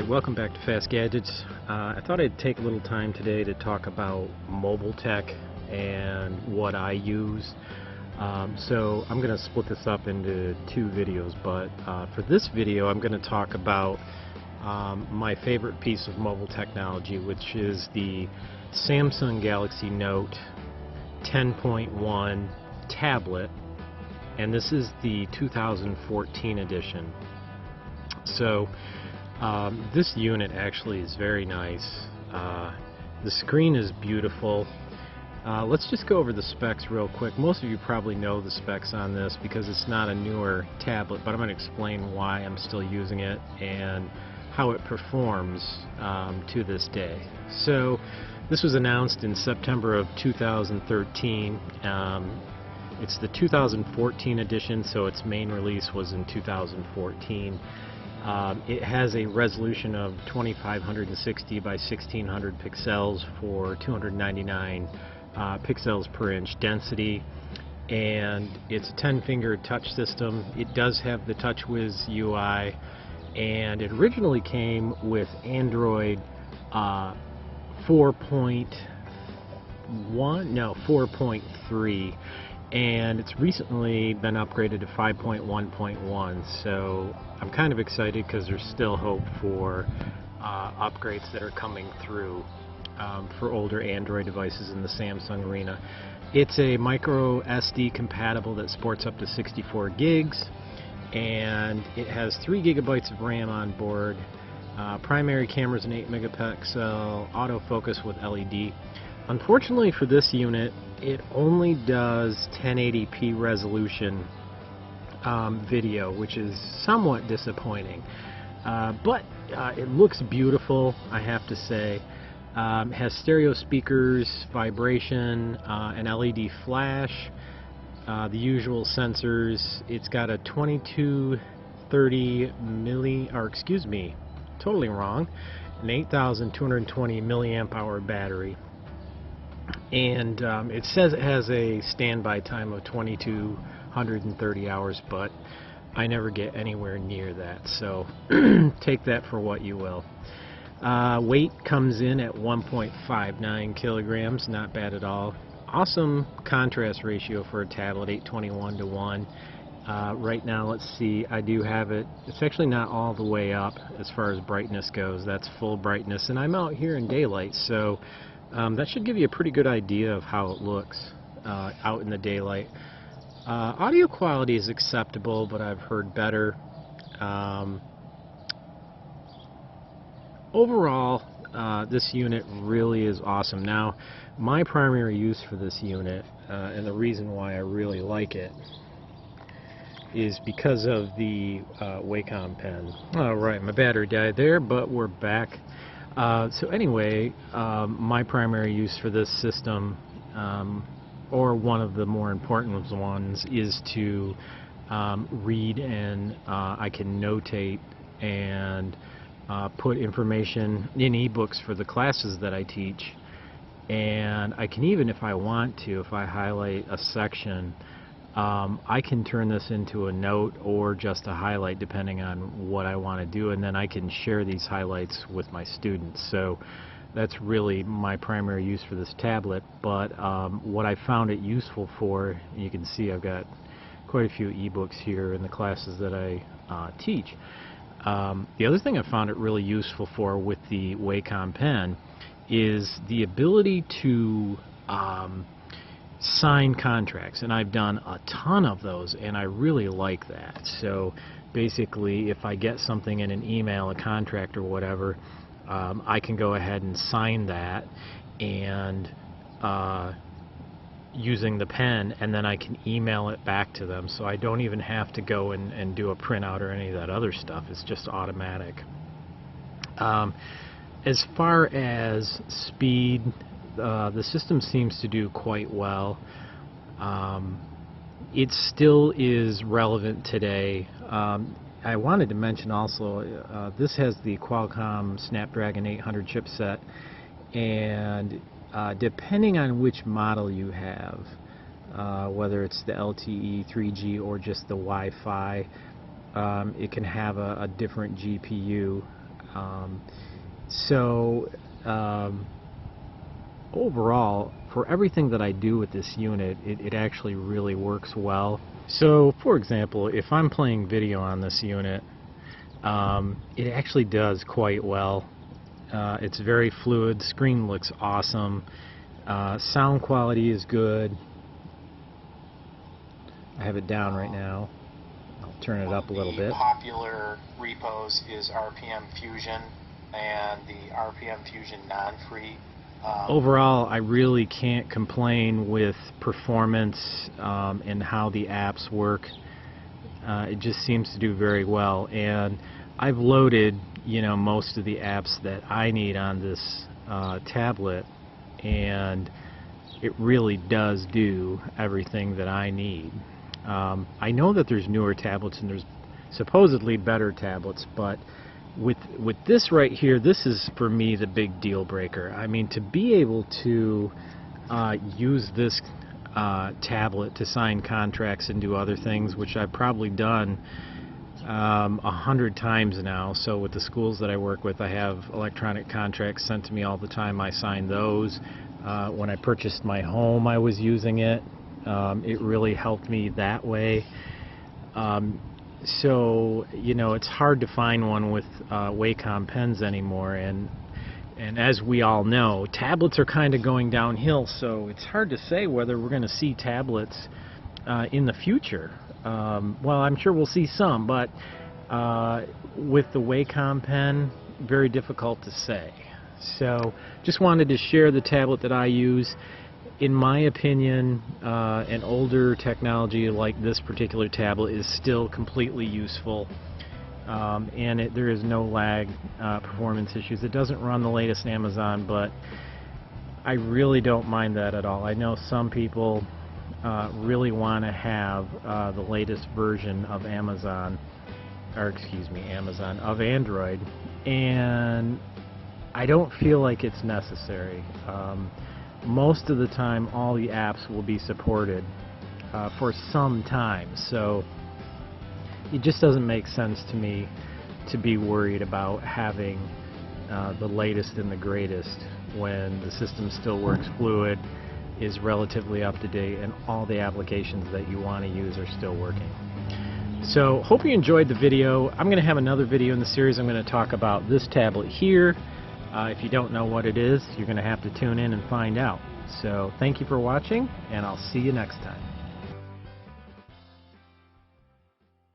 Welcome back to Fast Gadgets. I thought I'd take a little time today to talk about mobile tech and what I use. So I'm going to split this up into two videos, but for this video I'm going to talk about my favorite piece of mobile technology, which is the Samsung Galaxy Note 10.1 tablet, and this is the 2014 edition. So this unit actually is very nice. The screen is beautiful. Let's just go over the specs real quick. Most of you probably know the specs on this because it's not a newer tablet, but I'm going to explain why I'm still using it and how it performs to this day. So this was announced in September of 2013. It's the 2014 edition, so its main release was in 2014. It has a resolution of 2560 by 1600 pixels for 299 pixels per inch density, and it's a 10-finger touch system. It does have the TouchWiz UI, and it originally came with Android 4.3, and it's recently been upgraded to 5.1.1, so I'm kind of excited because there's still hope for upgrades that are coming through for older Android devices in the Samsung arena. It's a micro SD compatible that sports up to 64 gigs, and it has 3 gigabytes of RAM on board. Primary camera's an 8 megapixel autofocus with LED. Unfortunately for this unit, it only does 1080p resolution video, which is somewhat disappointing. But it looks beautiful, I have to say. Has stereo speakers, vibration, an LED flash, the usual sensors. It's got a 2230 totally wrong, an 8220 milliamp hour battery. And it says it has a standby time of 2230 hours, but I never get anywhere near that, so take that for what you will. Weight comes in at 1.59 kilograms, not bad at all. Awesome contrast ratio for a tablet, 821 to 1. Right now, let's see, I do have it, it's actually not all the way up as far as brightness goes. That's full brightness, and I'm out here in daylight, so that should give you a pretty good idea of how it looks out in the daylight. Audio quality is acceptable, but I've heard better. Overall, this unit really is awesome. Now, my primary use for this unit, and the reason why I really like it, is because of the Wacom pen. Alright, my battery died there, but we're back. So anyway, my primary use for this system, or one of the more important ones, is to read, and I can notate and put information in ebooks for the classes that I teach. And I can even, if I want to, if I highlight a section, I can turn this into a note or just a highlight depending on what I want to do, and then I can share these highlights with my students. So that's really my primary use for this tablet. But what I found it useful for, you can see I've got quite a few ebooks here in the classes that I teach. The other thing I found it really useful for with the Wacom pen is the ability to sign contracts, and I've done a ton of those, and I really like that. So basically, if I get something in an email, a contract or whatever, I can go ahead and sign that, and using the pen, and then I can email it back to them, so I don't even have to go and do a printout or any of that other stuff. It's just automatic. As far as speed, the system seems to do quite well. It still is relevant today. I wanted to mention also, this has the Qualcomm Snapdragon 800 chipset, and depending on which model you have, whether it's the LTE 3G or just the Wi-Fi, it can have a different GPU. Overall, for everything that I do with this unit, it actually really works well. So, for example, if I'm playing video on this unit, it actually does quite well. It's very fluid, screen looks awesome, sound quality is good. I have it down right now. I'll turn it up a little bit. Popular repos is RPM Fusion and the RPM Fusion non-free. Overall, I really can't complain with performance and how the apps work. It just seems to do very well, and I've loaded, you know, most of the apps that I need on this tablet, and it really does do everything that I need. I know that there's newer tablets and there's supposedly better tablets, but with this right here, this is for me the big deal breaker. I mean, to be able to use this tablet to sign contracts and do other things, which I've probably done 100 times now. So with the schools that I work with, I have electronic contracts sent to me all the time. I sign those. When I purchased my home, I was using it. It really helped me that way. So, you know, it's hard to find one with Wacom pens anymore, and as we all know, tablets are kind of going downhill, so it's hard to say whether we're going to see tablets in the future. Well, I'm sure we'll see some, but with the Wacom pen, very difficult to say. So, just wanted to share the tablet that I use. In my opinion, an older technology like this particular tablet is still completely useful, and there is no lag performance issues. It doesn't run the latest Amazon, but I really don't mind that at all. I know some people really want to have the latest version of Amazon, or excuse me, of Android, and I don't feel like it's necessary. Most of the time, all the apps will be supported for some time, so it just doesn't make sense to me to be worried about having the latest and the greatest when the system still works fluid, is relatively up to date, and all the applications that you want to use are still working. So, hope you enjoyed the video. I'm going to have another video in the series. I'm going to talk about this tablet here. If you don't know what it is, you're going to have to tune in and find out. So thank you for watching, and I'll see you next time.